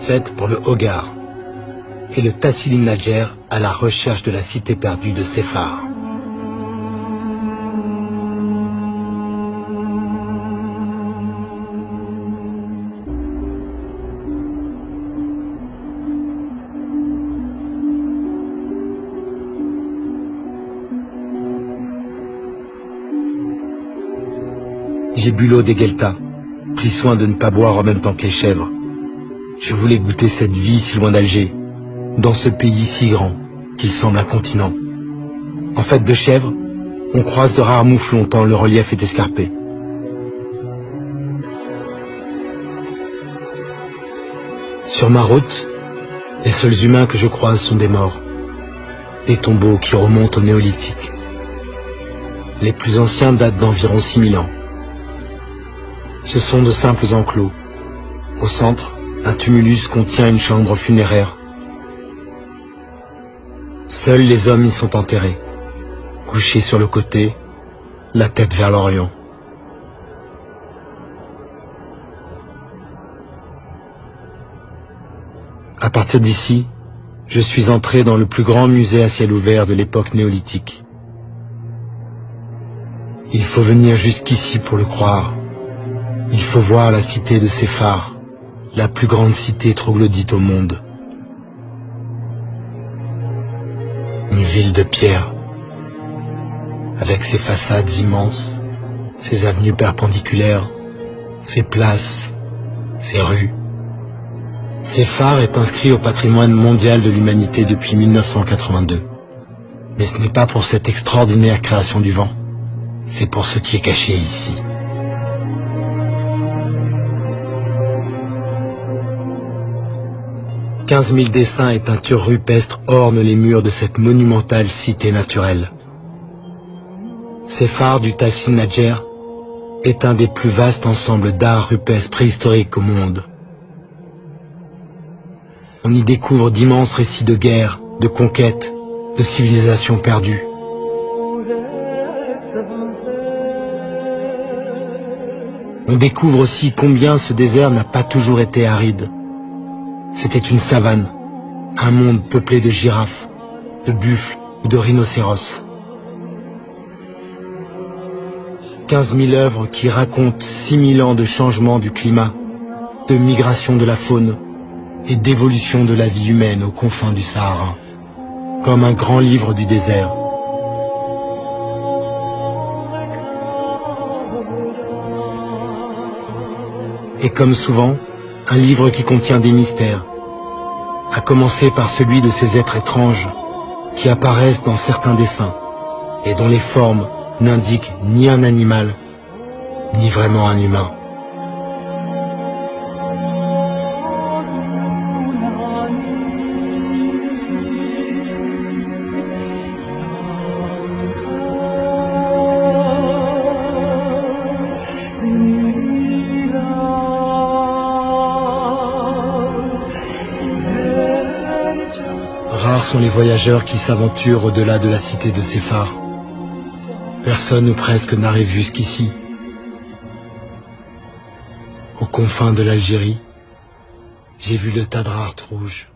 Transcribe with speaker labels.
Speaker 1: 1967 pour le Hogar et le Tassili Nadjer à la recherche de la cité perdue de Séphar. J'ai bu l'eau des Gueltas, pris soin de ne pas boire en même temps que les chèvres. Je voulais goûter cette vie si loin d'Alger, dans ce pays si grand qu'il semble un continent. En fait de chèvres, on croise de rares mouflons tant le relief est escarpé. Sur ma route, les seuls humains que je croise sont des morts, des tombeaux qui remontent au néolithique. Les plus anciens datent d'environ 6000 ans. Ce sont de simples enclos. Au centre, un tumulus contient une chambre funéraire. Seuls les hommes y sont enterrés, couchés sur le côté, la tête vers l'Orient. À partir d'ici, je suis entré dans le plus grand musée à ciel ouvert de l'époque néolithique. Il faut venir jusqu'ici pour le croire. Il faut voir la cité de Séphar, la plus grande cité troglodyte au monde. Une ville de pierre, avec ses façades immenses, ses avenues perpendiculaires, ses places, ses rues. Séphar est inscrit au patrimoine mondial de l'humanité depuis 1982. Mais ce n'est pas pour cette extraordinaire création du vent, c'est pour ce qui est caché ici. 15 000 dessins et peintures rupestres ornent les murs de cette monumentale cité naturelle. Séphar du Tassili Nadjer est un des plus vastes ensembles d'art rupestre préhistorique au monde. On y découvre d'immenses récits de guerre, de conquête, de civilisations perdues. On découvre aussi combien ce désert n'a pas toujours été aride. C'était une savane, un monde peuplé de girafes, de buffles ou de rhinocéros. 15 000 œuvres qui racontent 6 000 ans de changement du climat, de migration de la faune et d'évolution de la vie humaine aux confins du Sahara, comme un grand livre du désert. Et comme souvent, un livre qui contient des mystères, à commencer par celui de ces êtres étranges qui apparaissent dans certains dessins et dont les formes n'indiquent ni un animal, ni vraiment un humain. Rares sont les voyageurs qui s'aventurent au-delà de la cité de Séphar. Personne ou presque n'arrive jusqu'ici. Aux confins de l'Algérie, j'ai vu le Tadrart rouge.